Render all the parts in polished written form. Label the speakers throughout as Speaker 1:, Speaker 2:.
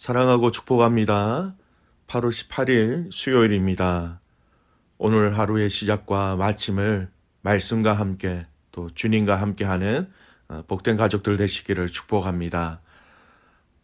Speaker 1: 사랑하고 축복합니다. 8월 18일 수요일입니다. 오늘 하루의 시작과 마침을 말씀과 함께 또 주님과 함께하는 복된 가족들 되시기를 축복합니다.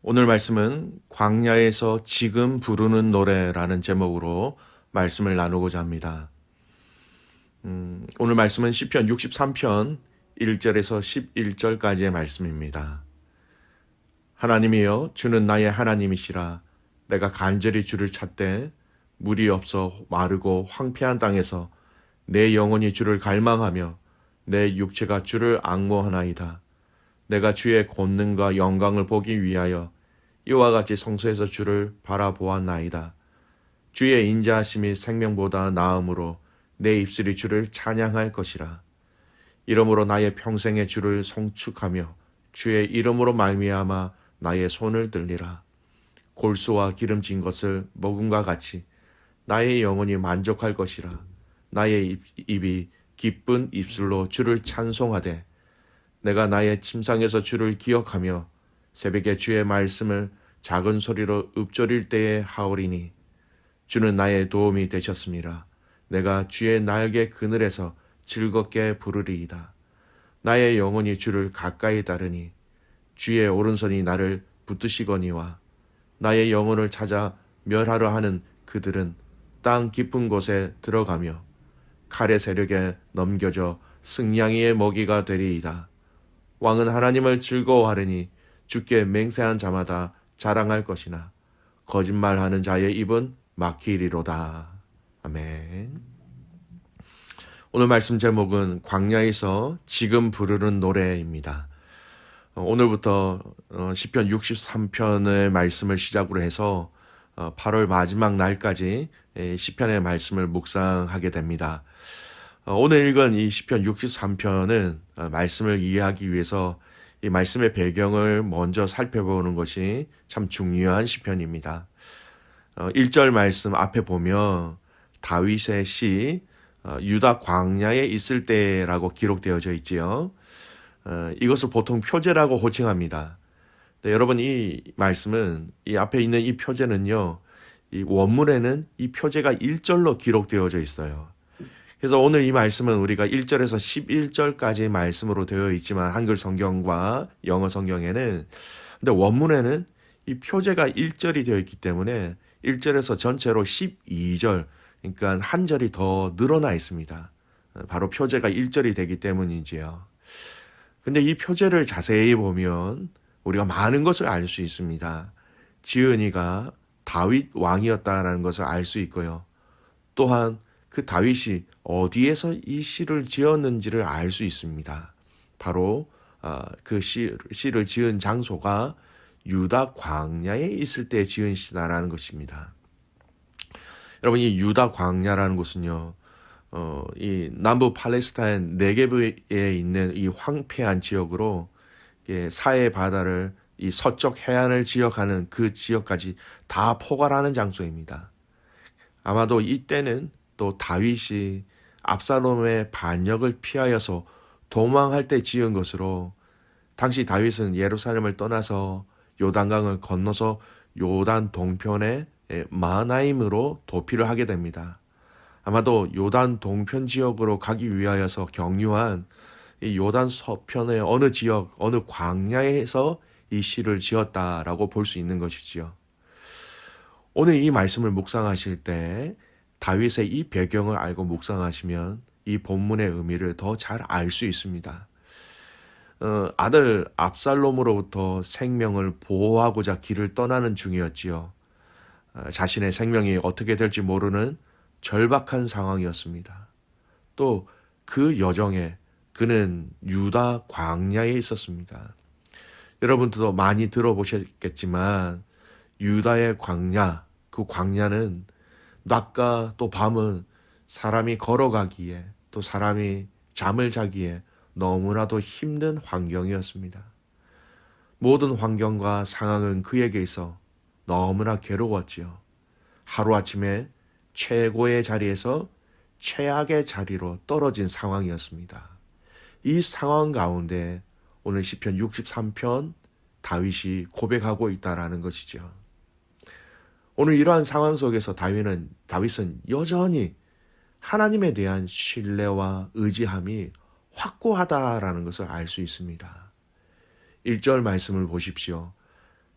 Speaker 1: 오늘 말씀은 광야에서 지금 부르는 노래라는 제목으로 말씀을 나누고자 합니다. 오늘 말씀은 시편 63편 1절에서 11절까지의 말씀입니다. 하나님이여 주는 나의 하나님이시라. 내가 간절히 주를 찾되 물이 없어 마르고 황폐한 땅에서 내 영혼이 주를 갈망하며 내 육체가 주를 앙모하나이다. 내가 주의 권능과 영광을 보기 위하여 이와 같이 성소에서 주를 바라보았나이다. 주의 인자하심이 생명보다 나음으로 내 입술이 주를 찬양할 것이라. 이러므로 나의 평생에 주를 송축하며 주의 이름으로 말미암아 나의 손을 들리라. 골수와 기름진 것을 먹음과 같이 나의 영혼이 만족할 것이라. 나의 입이 기쁜 입술로 주를 찬송하되 내가 나의 침상에서 주를 기억하며 새벽에 주의 말씀을 작은 소리로 읊조릴 때에 하오리니 주는 나의 도움이 되셨습니다. 내가 주의 날개 그늘에서 즐겁게 부르리이다. 나의 영혼이 주를 가까이 따르니 주의 오른손이 나를 붙드시거니와 나의 영혼을 찾아 멸하려 하는 그들은 땅 깊은 곳에 들어가며 칼의 세력에 넘겨져 승냥이의 먹이가 되리이다. 왕은 하나님을 즐거워하려니 주께 맹세한 자마다 자랑할 것이나 거짓말하는 자의 입은 막히리로다. 아멘. 오늘 말씀 제목은 광야에서 지금 부르는 노래입니다. 오늘부터 시편 63편의 말씀을 시작으로 해서 8월 마지막 날까지 시편의 말씀을 묵상하게 됩니다. 오늘 읽은 이 시편 63편은 말씀을 이해하기 위해서 이 말씀의 배경을 먼저 살펴보는 것이 참 중요한 시편입니다. 1절 말씀 앞에 보면 다윗의 시 유다 광야에 있을 때라고 기록되어져 있지요. 이것을 보통 표제라고 호칭합니다. 네, 여러분 이 말씀은 이 앞에 있는 이 표제는요. 이 원문에는 이 표제가 1절로 기록되어져 있어요. 그래서 오늘 이 말씀은 우리가 1절에서 11절까지의 말씀으로 되어 있지만 한글 성경과 영어 성경에는 근데 원문에는 이 표제가 1절이 되어 있기 때문에 1절에서 전체로 12절 그러니까 한 절이 더 늘어나 있습니다. 바로 표제가 1절이 되기 때문이지요. 근데 이 표제를 자세히 보면 우리가 많은 것을 알 수 있습니다. 지은이가 다윗 왕이었다라는 것을 알 수 있고요. 또한 그 다윗이 어디에서 이 시를 지었는지를 알 수 있습니다. 바로 그 시를 지은 장소가 유다 광야에 있을 때 지은 시다라는 것입니다. 여러분 이 유다 광야라는 곳은요. 이 남부 팔레스타인 네게브에 있는 이 황폐한 지역으로 사해 바다를 이 서쪽 해안을 지역하는 그 지역까지 다 포괄하는 장소입니다. 아마도 이때는 또 다윗이 압살롬의 반역을 피하여서 도망할 때 지은 것으로 당시 다윗은 예루살렘을 떠나서 요단강을 건너서 요단 동편의 마하나임으로 도피를 하게 됩니다. 아마도 요단 동편 지역으로 가기 위하여서 경유한 이 요단 서편의 어느 지역, 어느 광야에서 이 시를 지었다라고 볼 수 있는 것이지요. 오늘 이 말씀을 묵상하실 때 다윗의 이 배경을 알고 묵상하시면 이 본문의 의미를 더 잘 알 수 있습니다. 아들 압살롬으로부터 생명을 보호하고자 길을 떠나는 중이었지요. 자신의 생명이 어떻게 될지 모르는 절박한 상황이었습니다. 또 그 여정에 그는 유다 광야에 있었습니다. 여러분들도 많이 들어보셨겠지만 유다의 광야, 그 광야는 낮과 또 밤은 사람이 걸어가기에 또 사람이 잠을 자기에 너무나도 힘든 환경이었습니다. 모든 환경과 상황은 그에게 있어 너무나 괴로웠지요. 하루아침에 최고의 자리에서 최악의 자리로 떨어진 상황이었습니다. 이 상황 가운데 오늘 시편 63편 다윗이 고백하고 있다라는 것이죠. 오늘 이러한 상황 속에서 다윗은 여전히 하나님에 대한 신뢰와 의지함이 확고하다라는 것을 알 수 있습니다. 1절 말씀을 보십시오.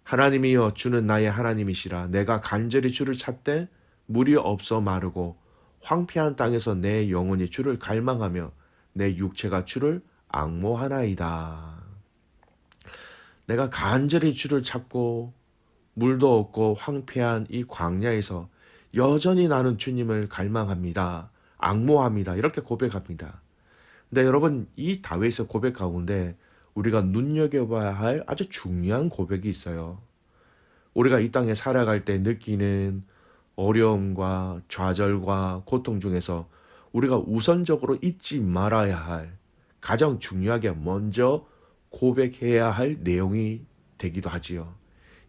Speaker 1: 하나님이여 주는 나의 하나님이시라. 내가 간절히 주를 찾되 물이 없어 마르고 황폐한 땅에서 내 영혼이 주를 갈망하며 내 육체가 주를 앙모하나이다. 내가 간절히 주를 찾고 물도 없고 황폐한 이 광야에서 여전히 나는 주님을 갈망합니다. 앙모합니다. 이렇게 고백합니다. 근데 여러분, 이 다윗의 고백 가운데 우리가 눈여겨봐야 할 아주 중요한 고백이 있어요. 우리가 이 땅에 살아갈 때 느끼는 어려움과 좌절과 고통 중에서 우리가 우선적으로 잊지 말아야 할, 가장 중요하게 먼저 고백해야 할 내용이 되기도 하지요.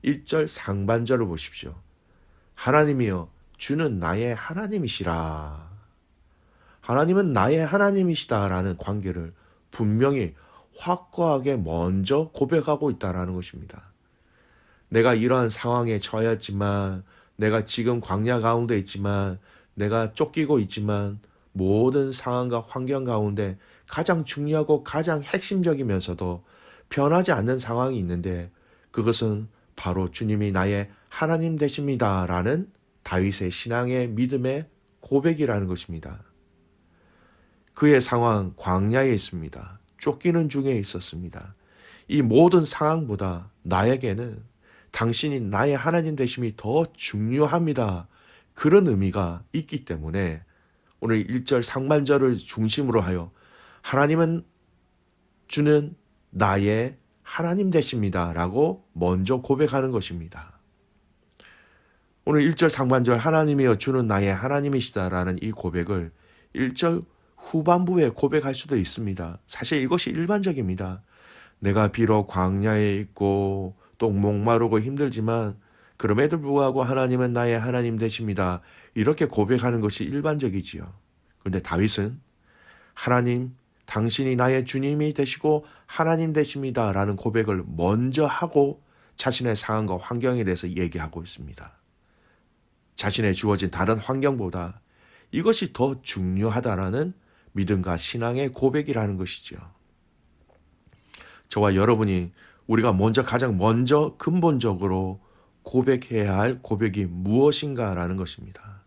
Speaker 1: 1절 상반절을 보십시오. 하나님이여 주는 나의 하나님이시라. 하나님은 나의 하나님이시다라는 관계를 분명히 확고하게 먼저 고백하고 있다라는 것입니다. 내가 이러한 상황에 처했지만, 내가 지금 광야 가운데 있지만, 내가 쫓기고 있지만, 모든 상황과 환경 가운데 가장 중요하고 가장 핵심적이면서도 변하지 않는 상황이 있는데, 그것은 바로 주님이 나의 하나님 되십니다라는 다윗의 신앙의 믿음의 고백이라는 것입니다. 그의 상황 광야에 있습니다. 쫓기는 중에 있었습니다. 이 모든 상황보다 나에게는 당신이 나의 하나님 되심이 더 중요합니다. 그런 의미가 있기 때문에 오늘 1절 상반절을 중심으로 하여 하나님은 주는 나의 하나님 되십니다 라고 먼저 고백하는 것입니다. 오늘 1절 상반절 하나님이여 주는 나의 하나님이시다라는 이 고백을 1절 후반부에 고백할 수도 있습니다. 사실 이것이 일반적입니다. 내가 비록 광야에 있고 또 목마르고 힘들지만 그럼에도 불구하고 하나님은 나의 하나님 되십니다. 이렇게 고백하는 것이 일반적이지요. 그런데 다윗은 하나님, 당신이 나의 주님이 되시고 하나님 되십니다 라는 고백을 먼저 하고 자신의 상황과 환경에 대해서 얘기하고 있습니다. 자신의 주어진 다른 환경보다 이것이 더 중요하다라는 믿음과 신앙의 고백이라는 것이죠. 저와 여러분이 우리가 가장 먼저 근본적으로 고백해야 할 고백이 무엇인가라는 것입니다.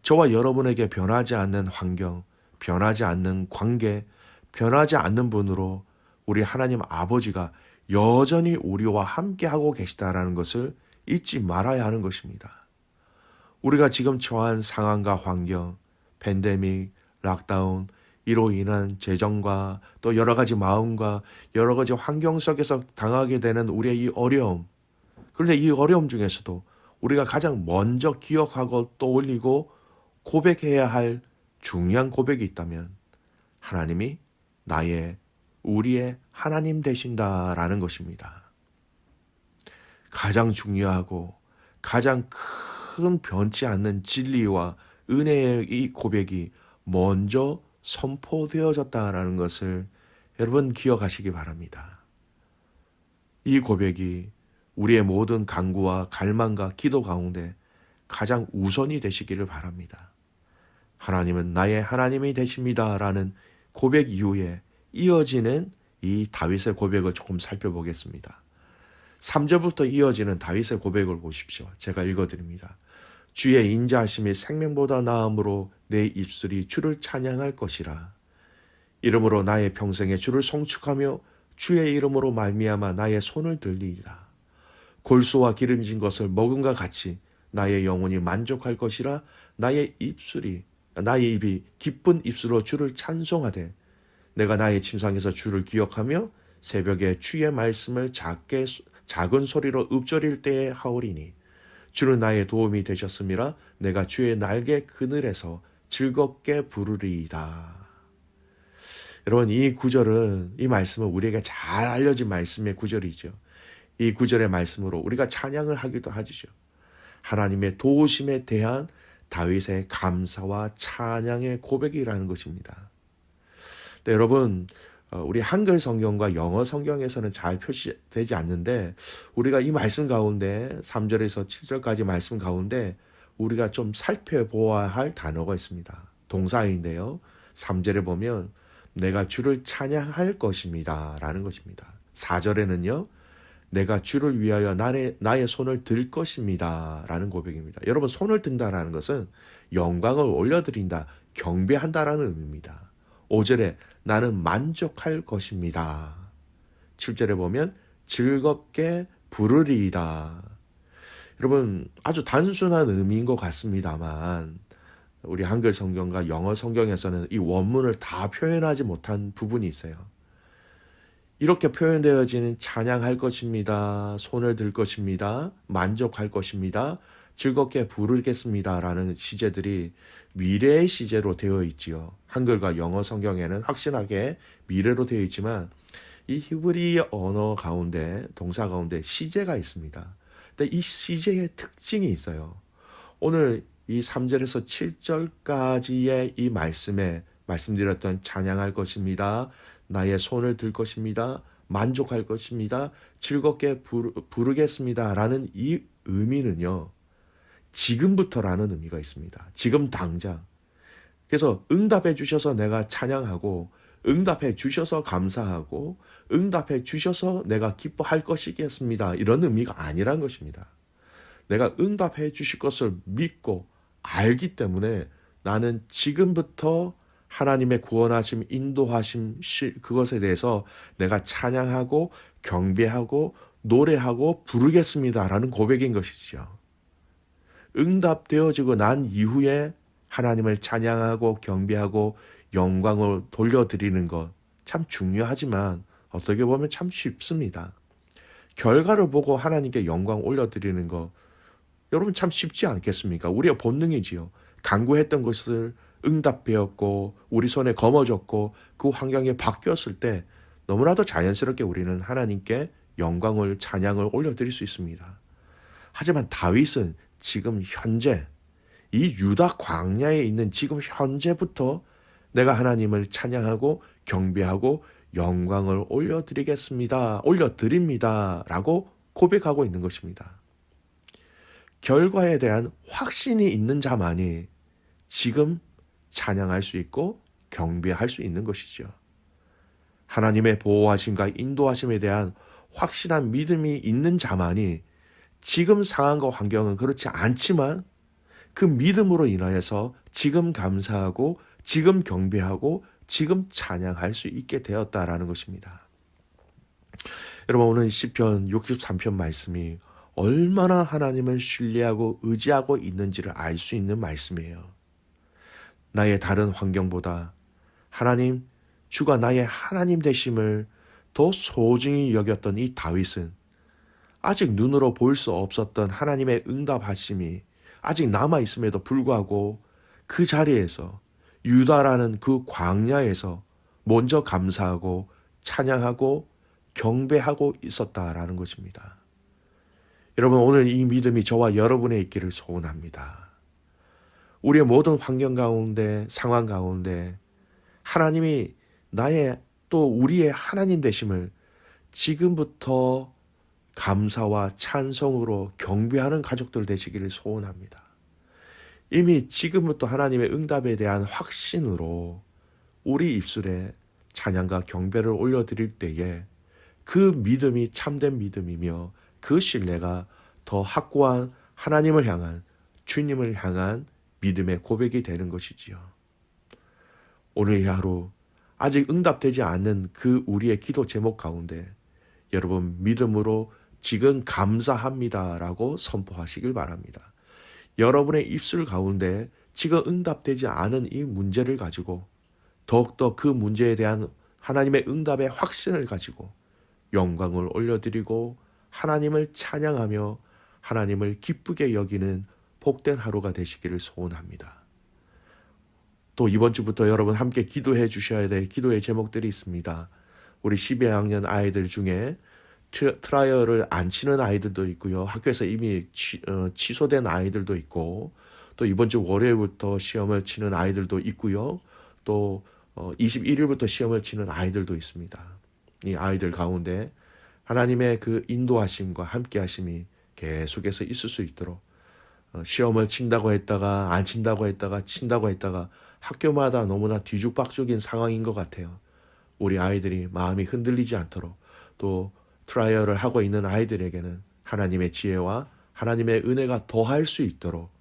Speaker 1: 저와 여러분에게 변하지 않는 환경, 변하지 않는 관계, 변하지 않는 분으로 우리 하나님 아버지가 여전히 우리와 함께하고 계시다라는 것을 잊지 말아야 하는 것입니다. 우리가 지금 처한 상황과 환경, 팬데믹, 락다운, 이로 인한 재정과 또 여러 가지 마음과 여러 가지 환경 속에서 당하게 되는 우리의 이 어려움. 그런데 이 어려움 중에서도 우리가 가장 먼저 기억하고 떠올리고 고백해야 할 중요한 고백이 있다면 하나님이 우리의 하나님 되신다라는 것입니다. 가장 중요하고 가장 큰 변치 않는 진리와 은혜의 이 고백이 먼저 선포되어졌다라는 것을 여러분 기억하시기 바랍니다. 이 고백이 우리의 모든 간구와 갈망과 기도 가운데 가장 우선이 되시기를 바랍니다. 하나님은 나의 하나님이 되십니다 라는 고백 이후에 이어지는 이 다윗의 고백을 조금 살펴보겠습니다. 3절부터 이어지는 다윗의 고백을 보십시오. 제가 읽어드립니다. 주의 인자하심이 생명보다 나음으로 내 입술이 주를 찬양할 것이라. 이름으로 나의 평생에 주를 송축하며 주의 이름으로 말미암아 나의 손을 들리이다. 골수와 기름진 것을 먹음과 같이 나의 영혼이 만족할 것이라. 나의 입이 기쁜 입술로 주를 찬송하되 내가 나의 침상에서 주를 기억하며 새벽에 주의 말씀을 작은 소리로 읊조릴 때에 하오리니 주는 나의 도움이 되셨음이라. 내가 주의 날개 그늘에서 즐겁게 부르리이다. 여러분, 이 구절은, 이 말씀은 우리에게 잘 알려진 말씀의 구절이죠. 이 구절의 말씀으로 우리가 찬양을 하기도 하죠. 하나님의 도우심에 대한 다윗의 감사와 찬양의 고백이라는 것입니다. 네, 여러분, 우리 한글 성경과 영어 성경에서는 잘 표시되지 않는데 우리가 이 말씀 가운데 3절에서 7절까지 말씀 가운데 우리가 좀 살펴보아야 할 단어가 있습니다. 동사인데요. 3절에 보면 내가 주를 찬양할 것입니다 라는 것입니다. 4절에는요. 내가 주를 위하여 나의 손을 들 것입니다 라는 고백입니다. 여러분, 손을 든다라는 것은 영광을 올려드린다, 경배한다라는 의미입니다. 5절에 나는 만족할 것입니다. 7절에 보면 즐겁게 부르리이다. 여러분, 아주 단순한 의미인 것 같습니다만 우리 한글 성경과 영어 성경에서는 이 원문을 다 표현하지 못한 부분이 있어요. 이렇게 표현되어지는 찬양할 것입니다, 손을 들 것입니다, 만족할 것입니다, 즐겁게 부르겠습니다 라는 시제들이 미래의 시제로 되어 있지요. 한글과 영어 성경에는 확실하게 미래로 되어 있지만 이 히브리 언어 가운데, 동사 가운데 시제가 있습니다. 근데 이 시제의 특징이 있어요. 오늘 이 3절에서 7절까지의 이 말씀에 말씀드렸던 찬양할 것입니다, 나의 손을 들 것입니다, 만족할 것입니다, 즐겁게 부르겠습니다 라는 이 의미는요, 지금부터라는 의미가 있습니다. 지금 당장. 그래서 응답해 주셔서 내가 찬양하고, 응답해 주셔서 감사하고, 응답해 주셔서 내가 기뻐할 것이겠습니다, 이런 의미가 아니란 것입니다. 내가 응답해 주실 것을 믿고 알기 때문에 나는 지금부터 하나님의 구원하심, 인도하심, 그것에 대해서 내가 찬양하고 경배하고 노래하고 부르겠습니다라는 고백인 것이죠. 응답되어지고 난 이후에 하나님을 찬양하고 경배하고 영광을 돌려드리는 것 참 중요하지만 어떻게 보면 참 쉽습니다. 결과를 보고 하나님께 영광 올려드리는 것, 여러분 참 쉽지 않겠습니까? 우리의 본능이지요. 간구했던 것을 응답되었고 우리 손에 거머졌고 그 환경에 바뀌었을 때 너무나도 자연스럽게 우리는 하나님께 영광을, 찬양을 올려드릴 수 있습니다. 하지만 다윗은 지금 현재 이 유다 광야에 있는 지금 현재부터 내가 하나님을 찬양하고 경배하고 영광을 올려드립니다 라고 고백하고 있는 것입니다. 결과에 대한 확신이 있는 자만이 지금 찬양할 수 있고 경배할 수 있는 것이죠. 하나님의 보호하심과 인도하심에 대한 확실한 믿음이 있는 자만이 지금 상황과 환경은 그렇지 않지만 그 믿음으로 인하여서 지금 감사하고 지금 경배하고 지금 찬양할 수 있게 되었다라는 것입니다. 여러분, 오늘 시편 63편 말씀이 얼마나 하나님을 신뢰하고 의지하고 있는지를 알 수 있는 말씀이에요. 나의 다른 환경보다 하나님, 주가 나의 하나님 되심을 더 소중히 여겼던 이 다윗은 아직 눈으로 볼 수 없었던 하나님의 응답하심이 아직 남아있음에도 불구하고 그 자리에서 유다라는 그 광야에서 먼저 감사하고 찬양하고 경배하고 있었다라는 것입니다. 여러분, 오늘 이 믿음이 저와 여러분에 있기를 소원합니다. 우리의 모든 환경 가운데, 상황 가운데 하나님이 나의 또 우리의 하나님 되심을 지금부터 감사와 찬송으로 경배하는 가족들 되시기를 소원합니다. 이미 지금부터 하나님의 응답에 대한 확신으로 우리 입술에 찬양과 경배를 올려드릴 때에 그 믿음이 참된 믿음이며 그 신뢰가 더 확고한 하나님을 향한, 주님을 향한 믿음의 고백이 되는 것이지요. 오늘 이 하루 아직 응답되지 않는 그 우리의 기도 제목 가운데 여러분 믿음으로 지금 감사합니다라고 선포하시길 바랍니다. 여러분의 입술 가운데 지금 응답되지 않은 이 문제를 가지고 더욱더 그 문제에 대한 하나님의 응답의 확신을 가지고 영광을 올려드리고 하나님을 찬양하며 하나님을 기쁘게 여기는 복된 하루가 되시기를 소원합니다. 또 이번 주부터 여러분 함께 기도해 주셔야 될 기도의 제목들이 있습니다. 우리 12학년 아이들 중에 트라이얼을 안 치는 아이들도 있고요. 학교에서 이미 취소된 아이들도 있고, 또 이번 주 월요일부터 시험을 치는 아이들도 있고요. 또 21일부터 시험을 치는 아이들도 있습니다. 이 아이들 가운데 하나님의 그 인도하심과 함께하심이 계속해서 있을 수 있도록 시험을 친다고 했다가 안 친다고 했다가 친다고 했다가 학교마다 너무나 뒤죽박죽인 상황인 것 같아요. 우리 아이들이 마음이 흔들리지 않도록 또 트라이얼을 하고 있는 아이들에게는 하나님의 지혜와 하나님의 은혜가 더할 수 있도록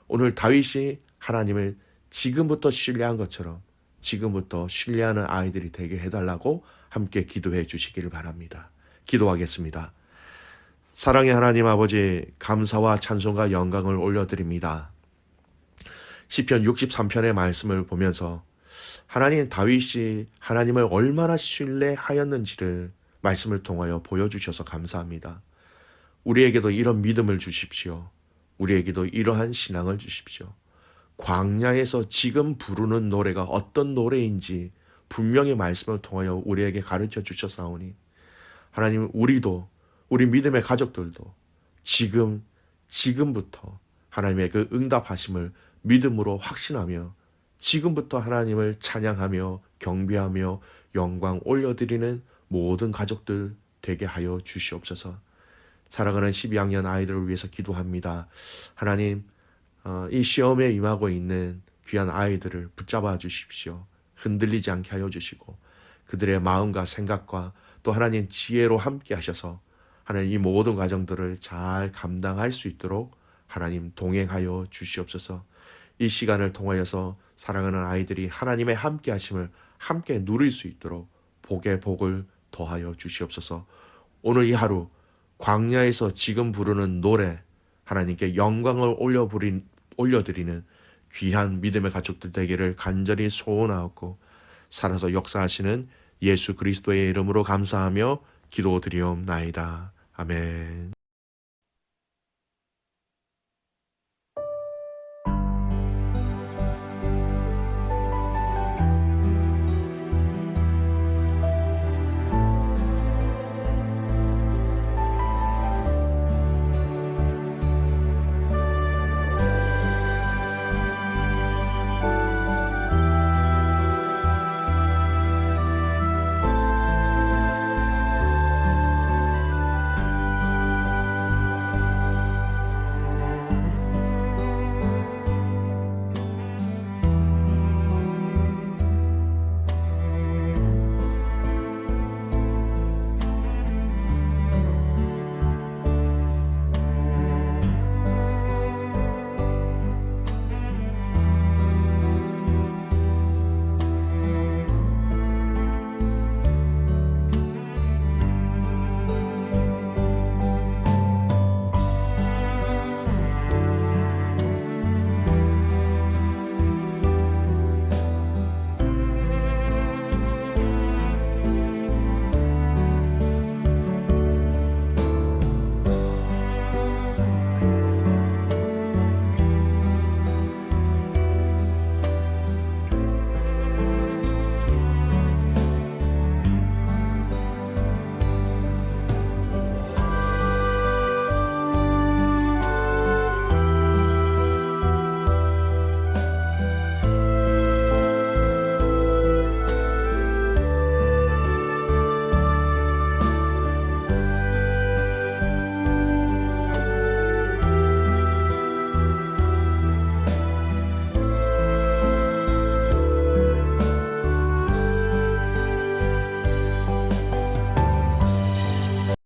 Speaker 1: 오늘 다윗이 하나님을 지금부터 신뢰한 것처럼 지금부터 신뢰하는 아이들이 되게 해달라고 함께 기도해 주시기를 바랍니다. 기도하겠습니다. 사랑의 하나님 아버지, 감사와 찬송과 영광을 올려드립니다. 시편 63편의 말씀을 보면서 하나님, 다윗이 하나님을 얼마나 신뢰하였는지를 말씀을 통하여 보여주셔서 감사합니다. 우리에게도 이런 믿음을 주십시오. 우리에게도 이러한 신앙을 주십시오. 광야에서 지금 부르는 노래가 어떤 노래인지 분명히 말씀을 통하여 우리에게 가르쳐 주셨사오니 하나님, 우리도 우리 믿음의 가족들도 지금부터 하나님의 그 응답하심을 믿음으로 확신하며 지금부터 하나님을 찬양하며 경배하며 영광 올려드리는 모든 가족들 되게 하여 주시옵소서. 사랑하는 12학년 아이들을 위해서 기도합니다. 하나님, 이 시험에 임하고 있는 귀한 아이들을 붙잡아 주십시오. 흔들리지 않게 하여 주시고 그들의 마음과 생각과 또 하나님 지혜로 함께 하셔서 하나님 이 모든 과정들을 잘 감당할 수 있도록 하나님 동행하여 주시옵소서. 이 시간을 통하여서 사랑하는 아이들이 하나님의 함께 하심을 함께 누릴 수 있도록 복의 복을 더하여 주시옵소서. 오늘 이 하루 광야에서 지금 부르는 노래, 하나님께 영광을 올려드리는 귀한 믿음의 가족들 되기를 간절히 소원하옵고 살아서 역사하시는 예수 그리스도의 이름으로 감사하며 기도드리옵나이다. 아멘.